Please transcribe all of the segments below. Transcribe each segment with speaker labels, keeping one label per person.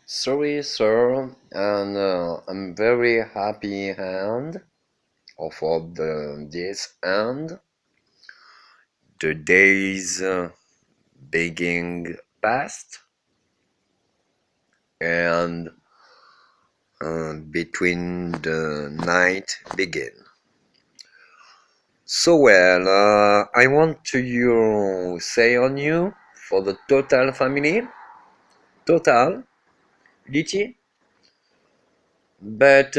Speaker 1: Sorry, sir, and I'm very happy and for this and the days being past and between the night begin. So I want to you say on you for the total family, total, Litchi, but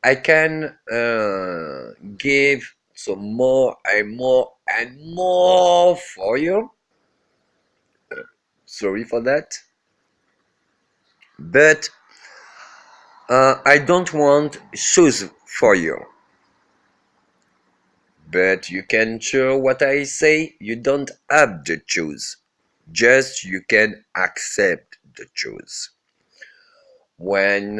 Speaker 1: I can give some more and more and more for you. Sorry for that. But I don't want shoes for you. But you can sure what I say. You don't have the choose. Just you can accept the choose. When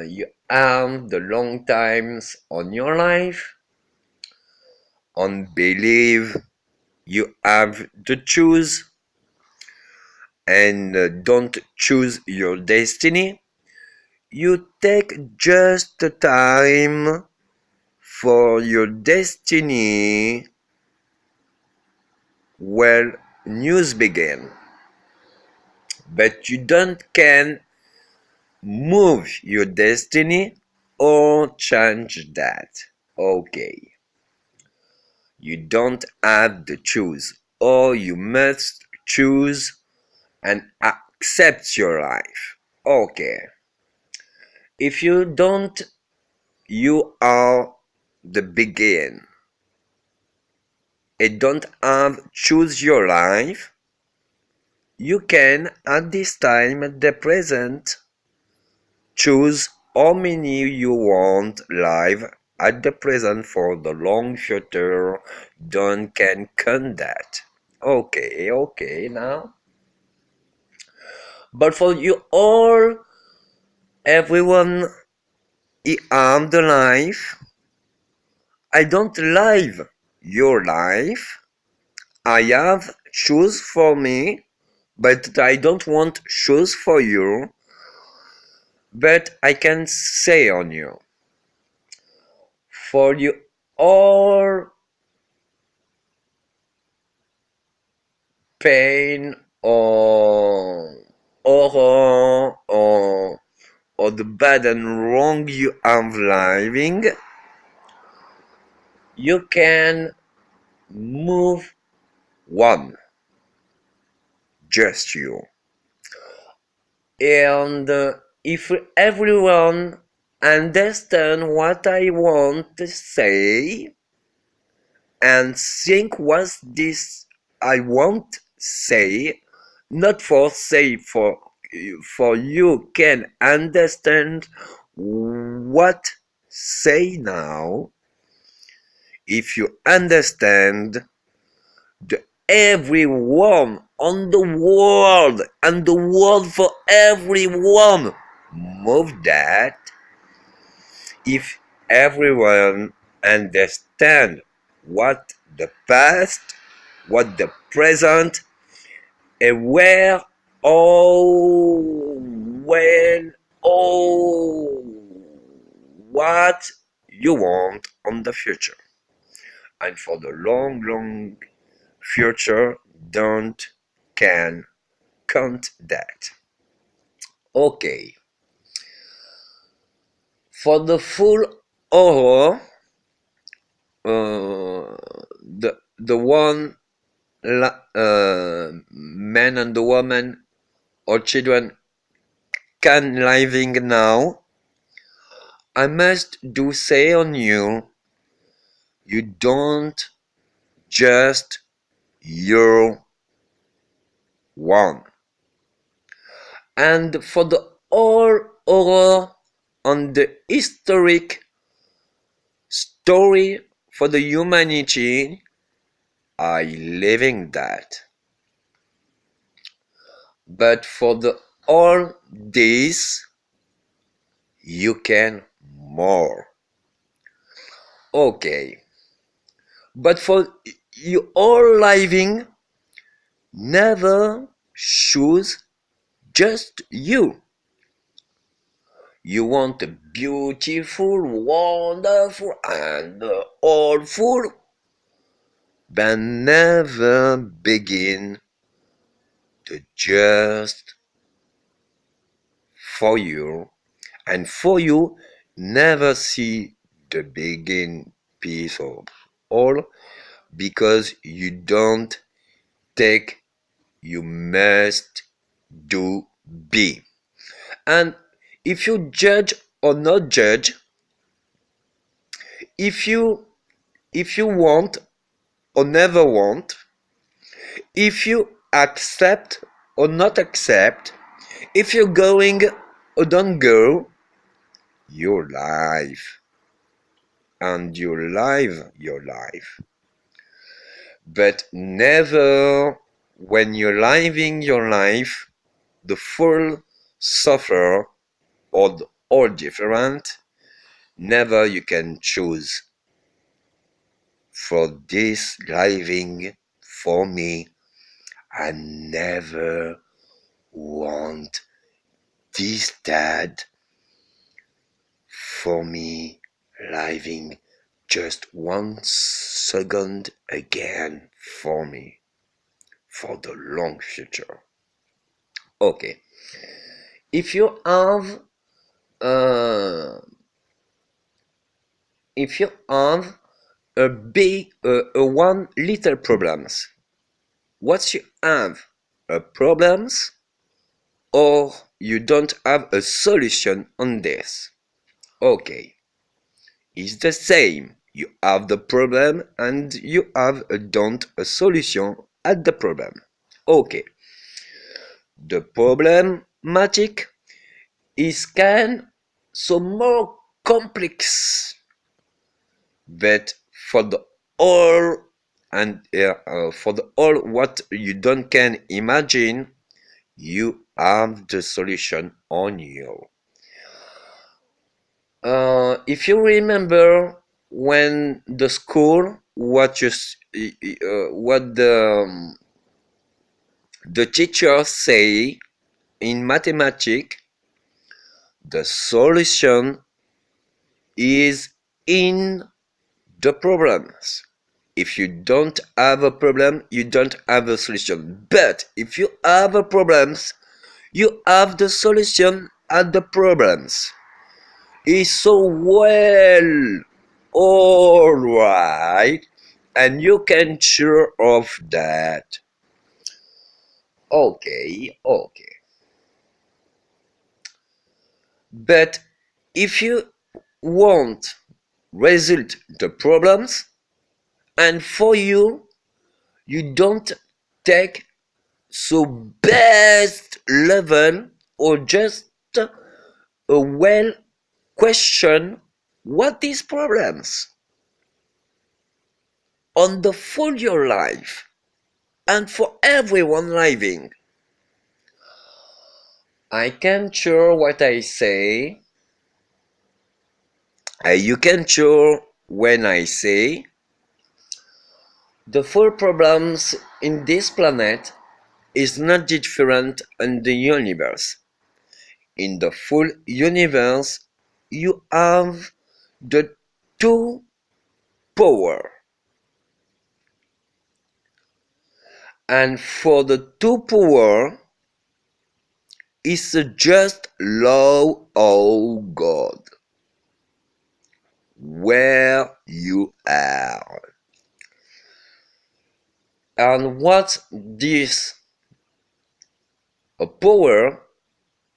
Speaker 1: you have the long times on your life, on believe you have the choose and don't choose your destiny, you take just the time for your destiny. Well, news begin, but you don't can move your destiny or change that. Okay, you don't have to choose, or you must choose and accept your life. Okay, if you don't, you are the begin. It don't have choose your life. You can at this time at the present choose how many you want live at the present for the long future. Don't can count that. Okay now. But for you all, everyone, I am the life. I don't live your life. I have shoes for me, but I don't want shoes for you. But I can say on you, for you all pain horror or the bad and wrong you have living, you can move one, just you. And if everyone understand what I want to say and think what this I want say, not for say for you can understand what say now. If you understand the everyone on the world and the world for everyone move that. If everyone understand what the past, what the present, and where, oh, when, oh, what you want on the future. And for the long future, don't can count that. Okay. For the full horror, the one man and the woman or children can living now, I must do say on you, you don't just your one. And for the all horror on the historic story for the humanity, I living that. But for the all this, you can more. Okay. But for you all living, never choose just you. You want a beautiful, wonderful, and awful, but never begin to just for you, and for you never see the begin piece of all because you don't take you must do be. And if you judge or not judge, if you want or never want, if you accept or not accept, if you're going or don't go, your life and your life. But never when you're living your life, the full suffer or the all different, never you can choose for this living for me. I never want this dad for me living just 1 second again for me for the long future. Okay, if you have uh, if you have a big one little problems, what you have a problems or you don't have a solution on this. Okay, it's the same. You have the problem and you have a don't a solution at the problem. Okay, the problematic is kind so more complex, but for the all and for the all what you don't can imagine, you have the solution on you. If you remember when the school, what you what the teacher say in mathematics, the solution is in the problems. If you don't have a problem, you don't have a solution. But if you have a problems, you have the solution at the problems. It's so well, all right, and you can sure of that. Okay, okay. But if you want result the problems, and for you, you don't take so best level or just a well question what is problems on the full your life and for everyone living. I can sure what I say. You can sure when I say the full problems in this planet is not different in the universe. In the full universe, you have the two power. And for the two power, it's just law of God. Where you are. And what this a power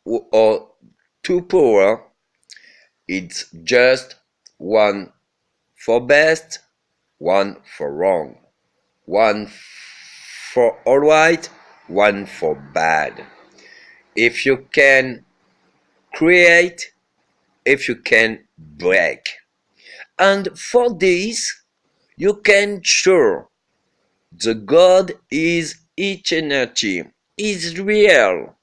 Speaker 1: or two power, it's just one for best, one for wrong, one for alright, one for bad. If you can create, if you can break. And for this, you can sure the God is eternity, is real.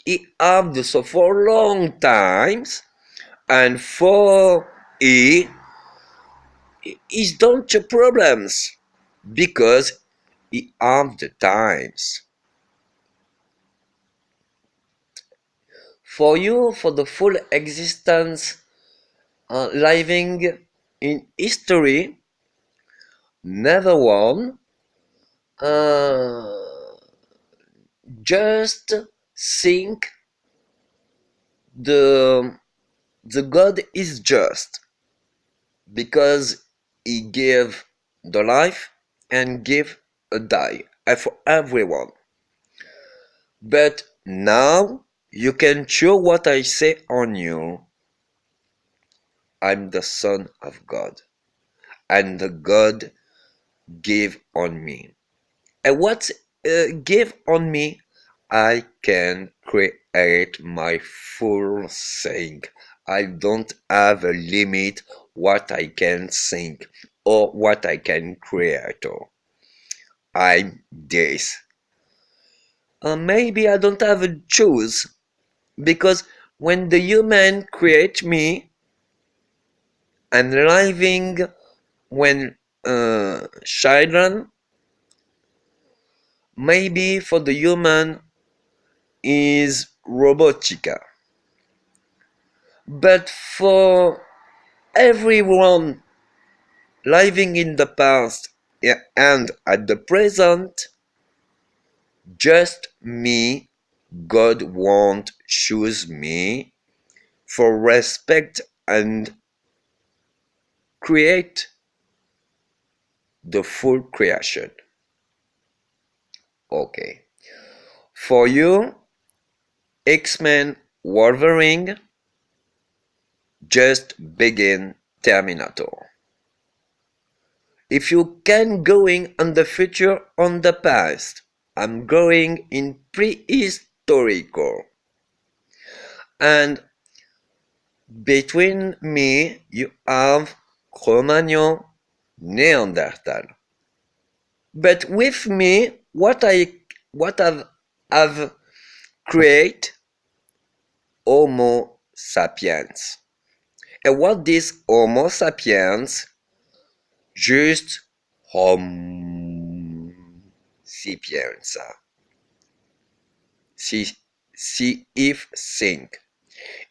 Speaker 1: He have this for long times, and for he is don't your problems because he have the times. For you, for the full existence, living in history, never one. Uh, just think the the God is just because he gave the life and give a die for everyone. But now you can choose what I say on you. I'm the son of God, and the God gave on me. And what give on me, I can create my full thing. I don't have a limit what I can think or what I can create. Or I'm this. Maybe I don't have a choice because when the human create me and living when children, maybe for the human is robotica. But for everyone living in the past and at the present, just me, God won't choose me for respect and create the full creation. Okay. For you, X-Men Wolverine just begin Terminator. If you can going on the future on the past, I'm going in prehistorical. And between me you have Cro-Magnon, Neanderthal. But with me, what I've create Homo sapiens. And what this Homo sapiens just Homo sapiens. See, see if think.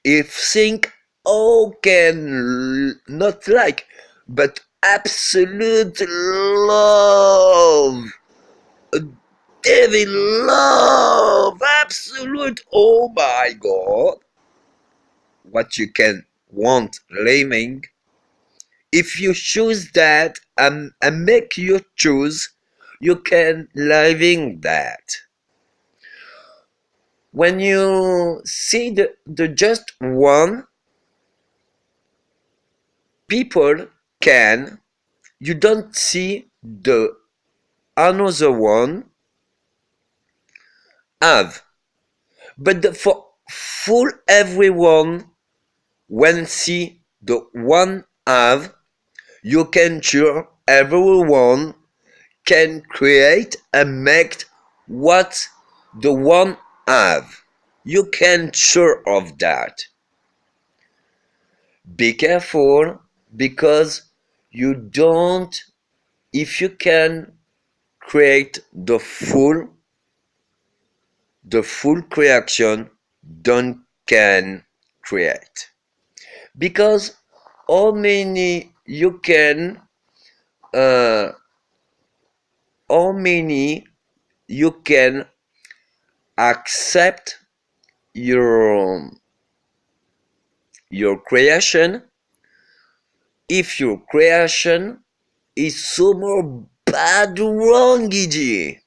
Speaker 1: If think all can not like, but absolute love. A devil love. Absolute. Oh my God. What you can want living. If you choose that and make you choose, you can living that. When you see the just one, people can, you don't see the another one have. But for full everyone, when see the one have, you can sure everyone can create and make what the one have. You can sure of that. Be careful because you don't, if you can create the full creation, don't can create. Because how many you can, uh, how many you can accept your creation if your creation is so more bad wrong idea.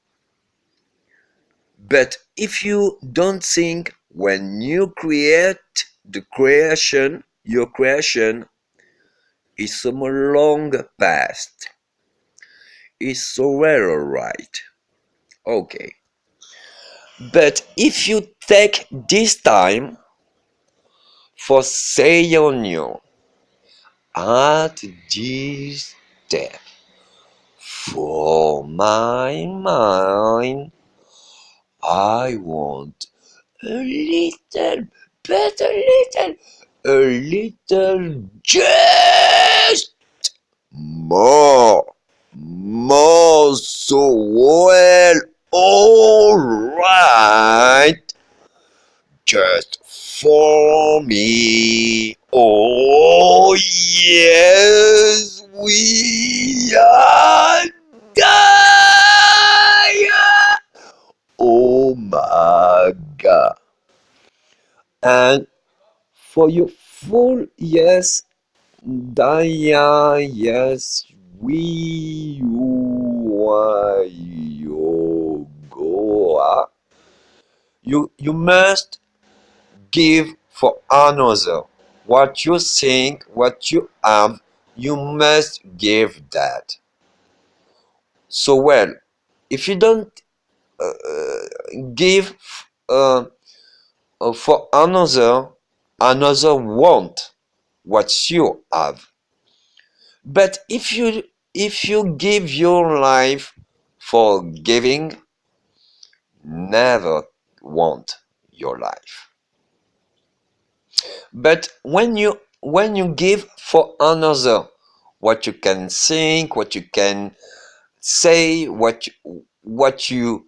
Speaker 1: But if you don't think when you create the creation, your creation is so more long past. It's so very right. Okay. But if you take this time for say on you at this step for my mind, I want a little, but a little, just more so well, alright, just for me. Oh yes, we are dying. Oh my God. And for your full yes, Daya, yes, we are yoga. You must give for another. What you think, what you have, you must give that. So well, if you don't give uh, for another, another want what you have. But if you give your life for giving, never want your life. But when you give for another, what you can think, what you can say, what you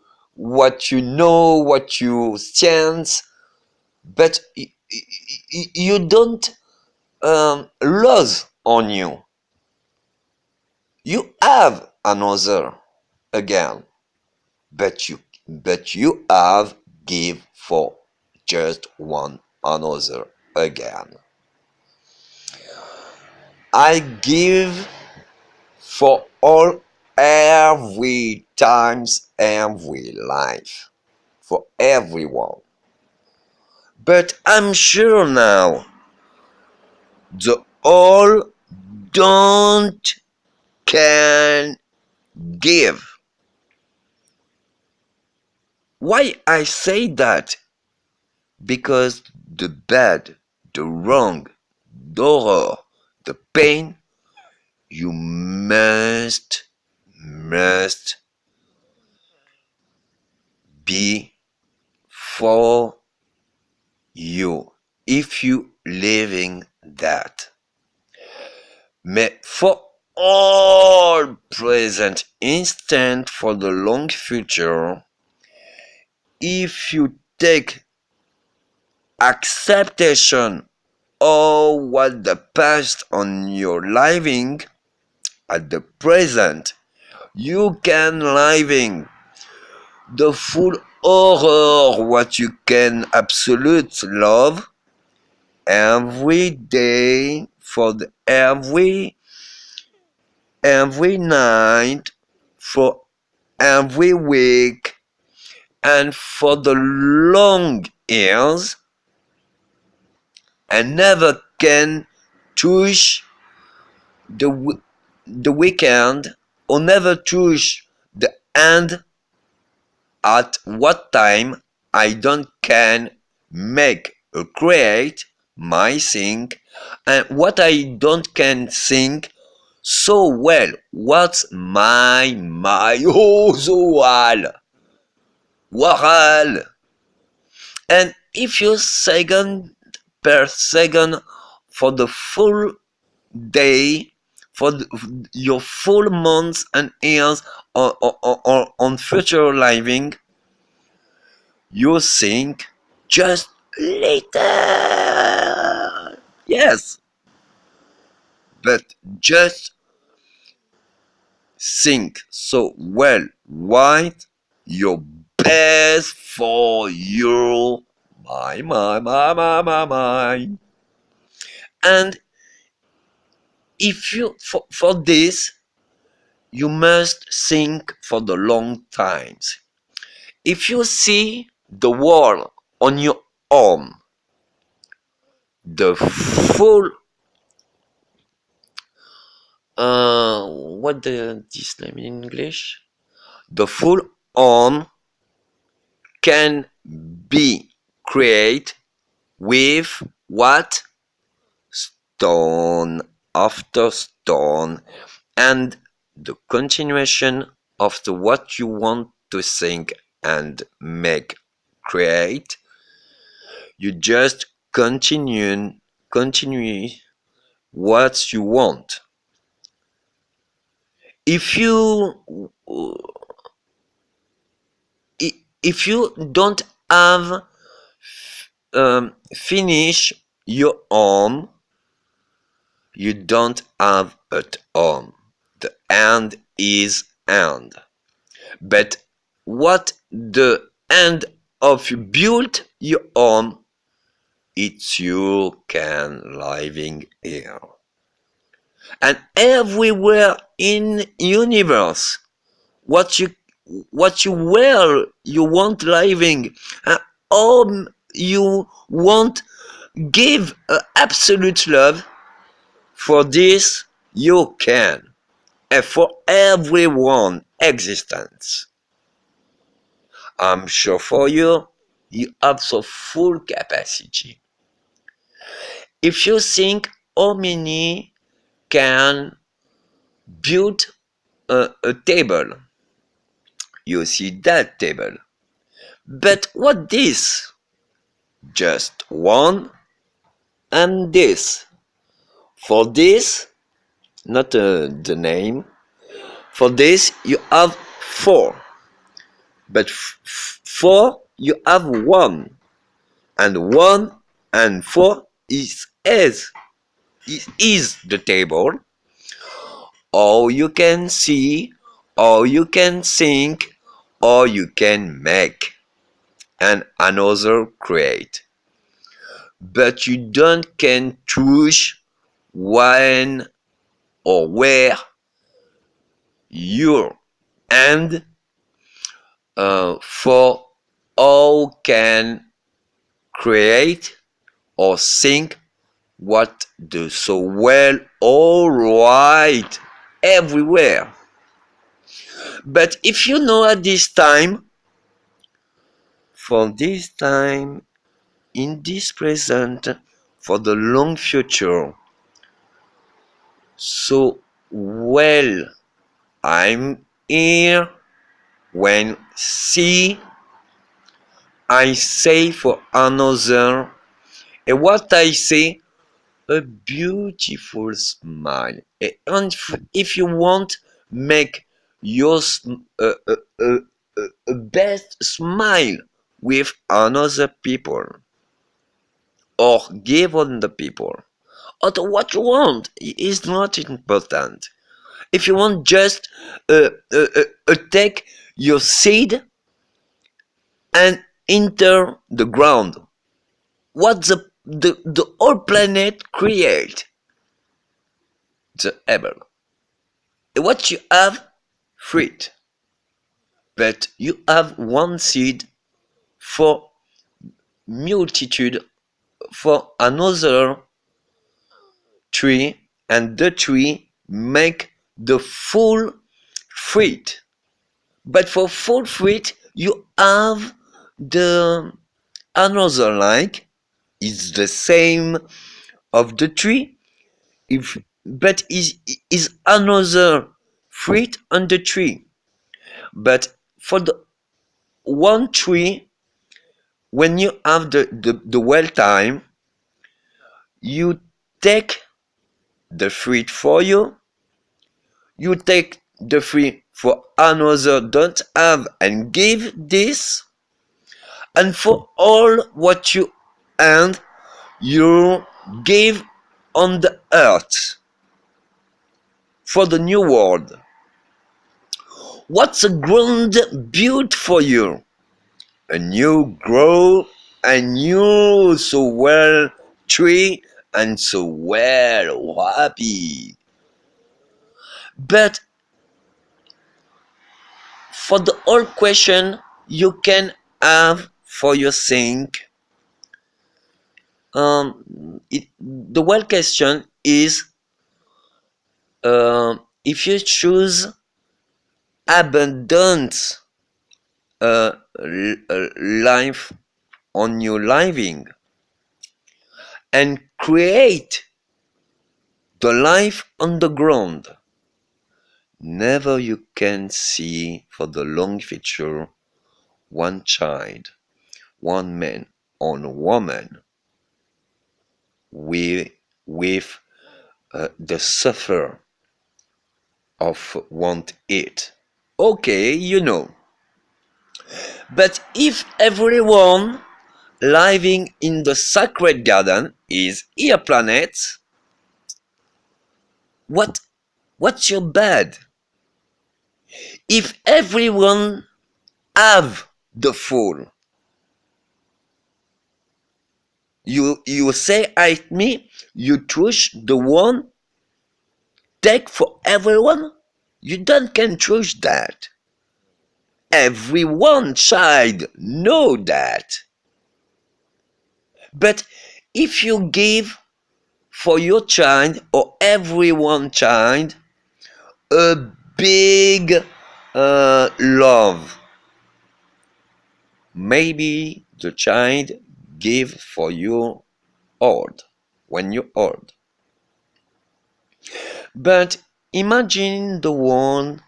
Speaker 1: know, what you sense, but you don't lose on you. You have another again, but you have give for just one another again. I give for all every times every life for everyone. But I'm sure now the all don't can give. Why I say that? Because the bad, the wrong, the horror, the pain, you must be for you if you living that. But for all present instant for the long future, if you take acceptation of what the past on your living at the present, you can living the full horror what you can absolute love every day for every night for every week and for the long years and never can touch the weekend or never touch the end at what time I don't can make or create my thing and what I don't can think so well. What's my oh so well. Waral. And if you second per second for the full day, for your full months and years on future living, you think just later. Yes, but just think so well, right? Your best for you. My. And if you for this, you must think for the long times. If you see the world on your own, the full what this name in English? The full on can be created with what? Stone after stone and the continuation of the what you want to think and make create. You just continue what you want. If you if you don't have finish your home, you don't have at home. The end is end. But what the end of you build your home, it's you can living here. And everywhere in universe, what you you want living, and all you want give absolute love. For this you can, and for everyone existence. I'm sure for you, you have so full capacity. If you think how many can build a table, you see that table. But what this? Just one and this. For this, not the name. For this, you have four. But four, you have one. And one and four is the table. Or you can see, or you can think, or you can make, and another create. But you don't can choose when or where your and for all can create or think what do so well, all right, everywhere. But if you know at this time, for this time, in this present, for the long future, so well, I'm here when see I say for another, and what I say, a beautiful smile. And if you want, make your best smile with another people, or give on the people. Or what you want is not important. If you want, just take your seed and enter the ground. What the whole planet create? The able. What you have, fruit. But you have one seed for multitude, for another tree, and the tree make the full fruit. But for full fruit, you have the another like, it's the same of the tree, if but is another fruit on the tree. But for the one tree, when you have the well time, you take the fruit for you, you take the fruit for another don't have and give this, and for all what you and you give on the earth for the new world. What's a ground built for you? A new grow, a new so well tree, and so well happy. But for the whole question you can have for your think, the well question is, if you choose abundant life on your living and create the life on the ground, never you can see for the long future one child, one man or woman with the suffer of want it. Okay, you know. But if everyone living in the sacred garden is here planet. What's your bad? If everyone have the fool, you say at me, you choose the one take for everyone? You don't can choose that. Everyone child know that. But if you give for your child or everyone child a big love, maybe the child give for you old when you're old. But imagine the one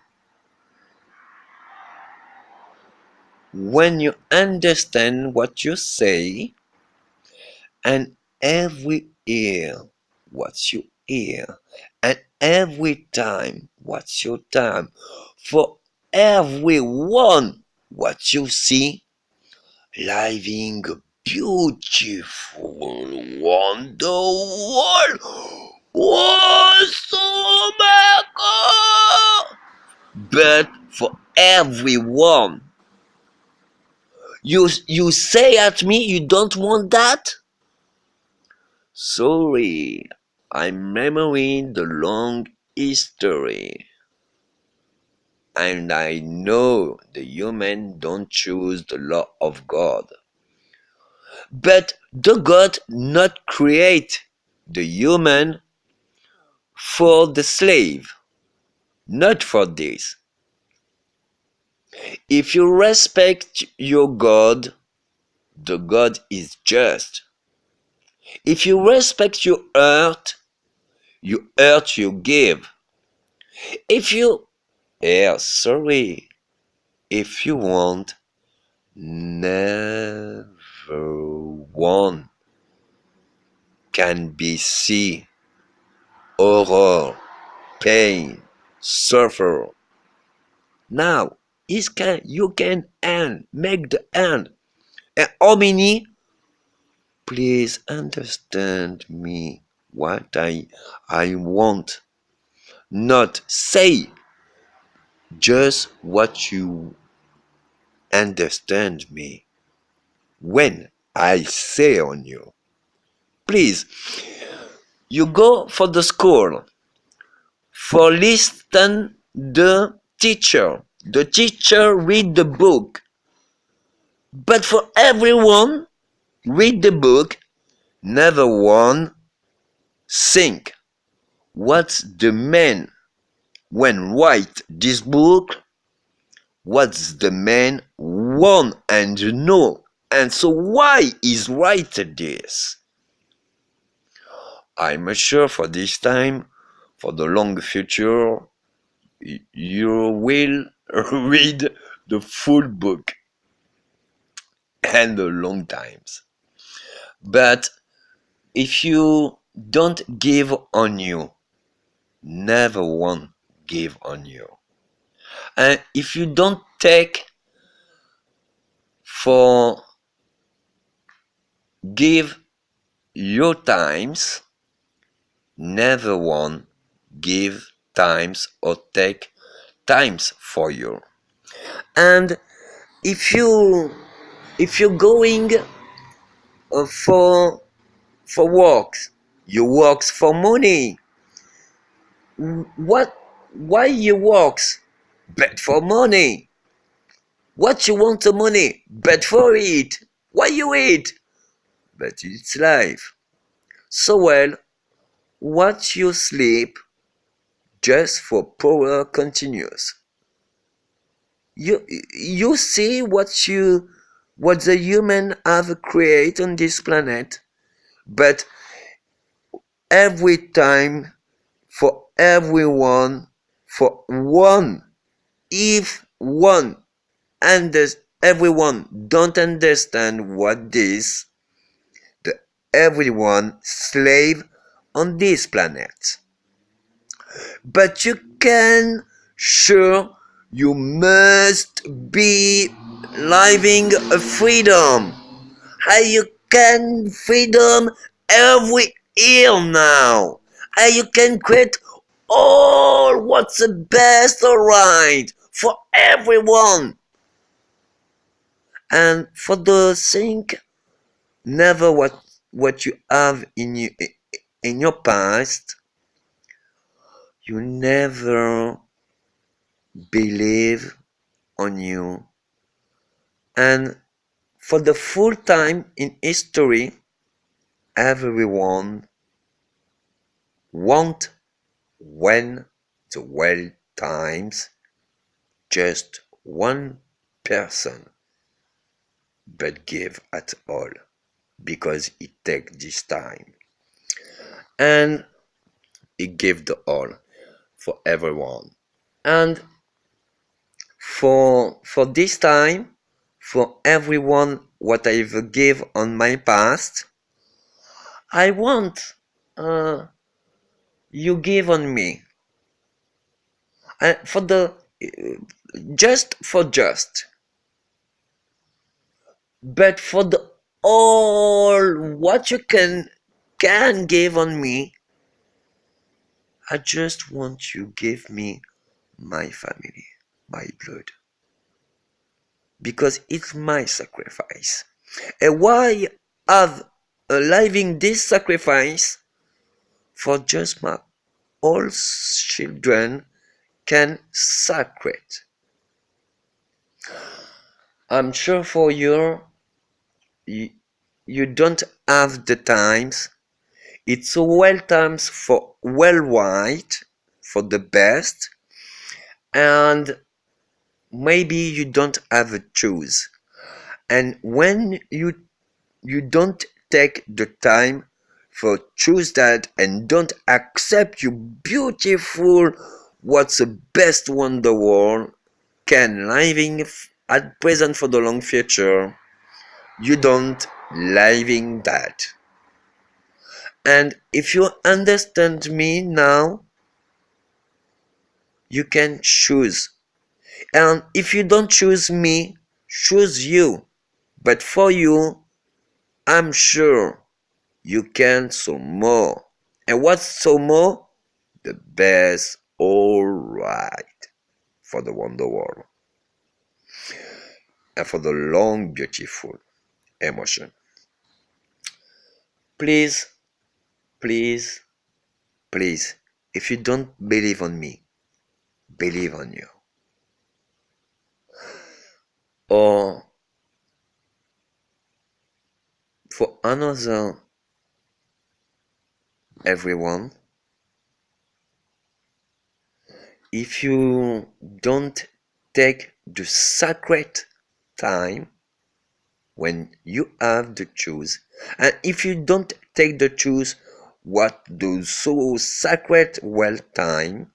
Speaker 1: when you understand what you say and every ear what you hear and every time what's your time for everyone what you see living a beautiful wonder world. Oh, my God! But for everyone, you say at me you don't want that? Sorry, I'm remembering the long history. And I know the human don't choose the law of God. But the God not create the human for the slave, not for this. If you respect your God, the God is just. If you respect your earth, you give. If you, sorry, if you want, never one can be see horror, pain, suffer. Now, you can end, make the end. And how many? Please understand me what I want. Not say just what you understand me when I say on you. Please, you go for the school for listen the teacher. The teacher read the book. But for everyone read the book, never one think. What's the man when write this book? What's the man want and know? And so why is write this? I'm sure for this time, for the long future, you will read the full book and the long times. But if you don't give on you, never one give on you. And if you don't take for give your times, never one give times or take times for you. And if you're going for works, you works for money. What? Why you works? Bet for money. What you want the money? Bet for it. Why you eat? But it's life. So well, what you sleep just for power continues. You see what the human have created on this planet, but every time for everyone, for one, if one and everyone don't understand what this, the everyone slave on this planet. But you can sure you must be living a freedom. You can freedom every year now. You can create all what's the best, alright, for everyone. And for the thing, never what you have in your past, you never believe on you. And for the full time in history, everyone want when the well times, just one person, but give at all because it take this time, and it give the all for everyone. And for this time, for everyone what I've give on my past, I want uh, you give on me. And for the just for just, but for the all what you can give on me, I just want you give me my family, my blood, because it's my sacrifice. And why have living this sacrifice for just my all children can sacred. I'm sure for you, you don't have the times. It's well times for worldwide for the best, and maybe you don't have a choose. And when you don't take the time for choose that and don't accept you beautiful what's the best one the world can living at present for the long future, you don't living that. And if you understand me now, you can choose. And if you don't choose me, choose you. But for you, I'm sure you can so more. And what's so more? The best, all right, for the wonder world and for the long, beautiful emotion. Please, please, please, if you don't believe on me, believe on you. Or for another everyone, if you don't take the sacred time when you have to choose, and if you don't take the choose what the so sacred well time,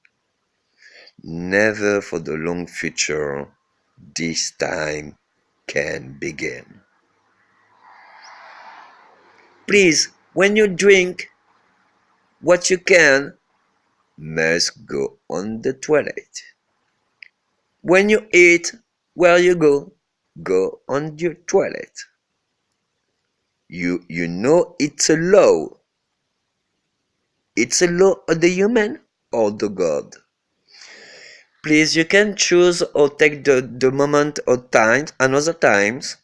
Speaker 1: never for the long future this time can begin. Please, when you drink what you can, must go on the toilet. When you eat, where you go on your toilet. You know it's a law. It's a law of the human or the God. Please, you can choose or take the moment or time, another times,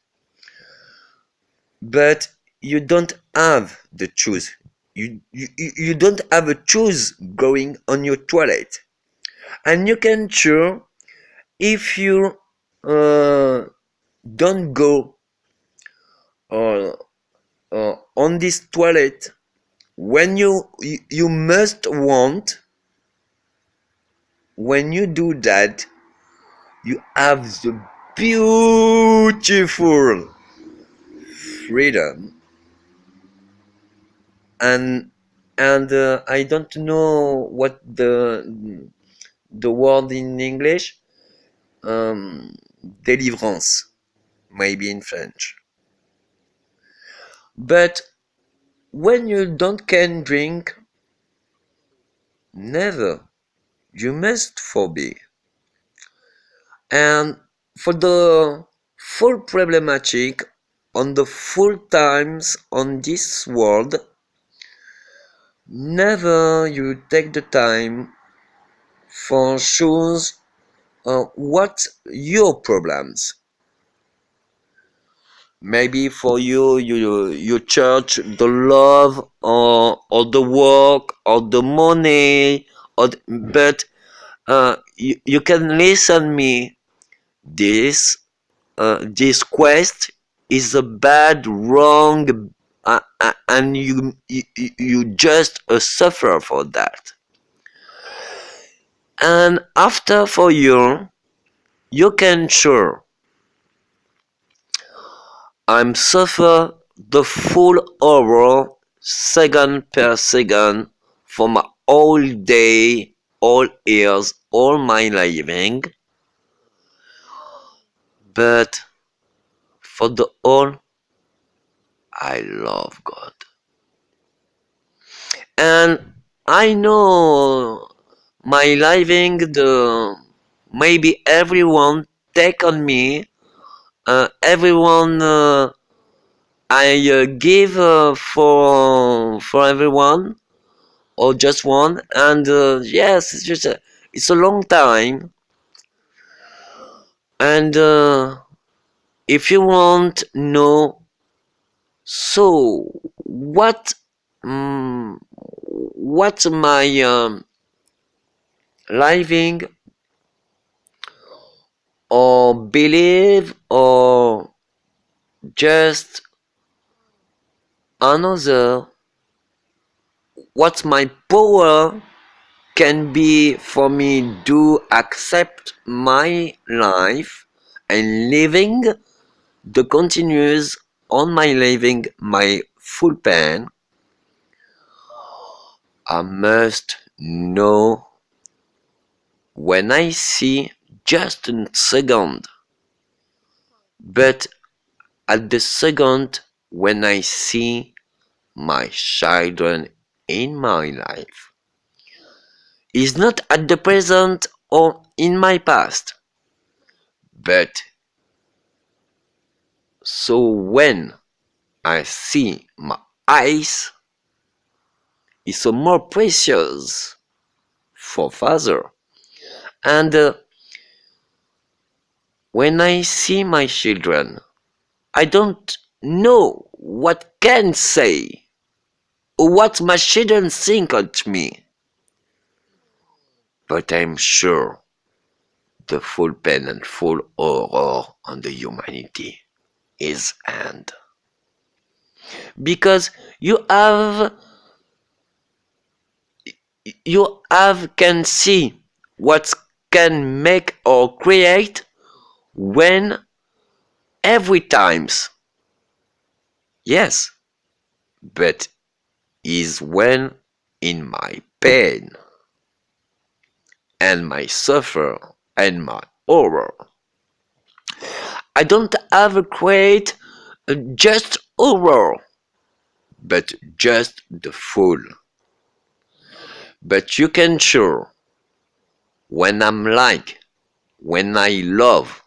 Speaker 1: but you don't have the choose. You don't have a choose going on your toilet. And you can choose if you don't go uh, on this toilet when you must want. When you do that, you have the beautiful freedom. And I don't know what the word in English, deliverance, maybe in French. But when you don't can drink, never. You must forbid. And for the full problematic, on the full times on this world, never you take the time for choose what your problems. Maybe for you church the love or the work or the money but you can listen me. This quest is a bad wrong, and you just suffer for that. And after for you can sure I'm suffer the full horror second per second for my all day, all years, all my living, but for the all I love God. And I know my living the maybe everyone take on me, everyone I give for everyone or just one, and yes, it's a long time. And if you want know, so what's my living or believe or just another, what's my power can be for me to accept my life and living the continuous on my living my full pen. I must know when I see just a second, but at the second when I see my children in my life is not at the present or in my past, but so when I see my eyes is so more precious for Father. And when I see my children, I don't know what can say or what my children think of me, but I'm sure the full pain and full horror on the humanity is end. Because you have can see what can make or create when every times, yes, but is when in my pain and my suffer and my horror. I don't have a create just horror, but just the full. But you can sure when I'm like, when I love,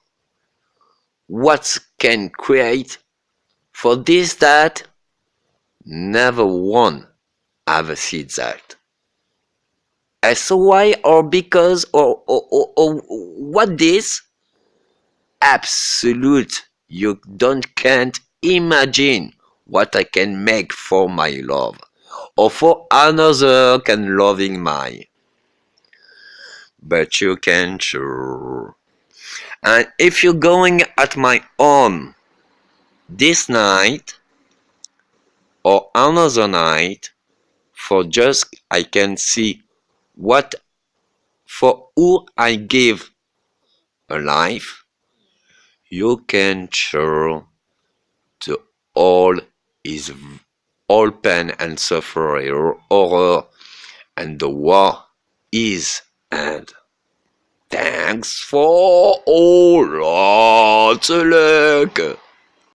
Speaker 1: what can create for this that never one ever see that. As why or because or what this absolute you don't can't imagine what I can make for my love or for another can loving my, but you can sure. And if you're going at my own this night or another night for just I can see what for who I give a life, you can sure to all is all pain and suffering, horror, and the war is end. Thanks for all lots of luck.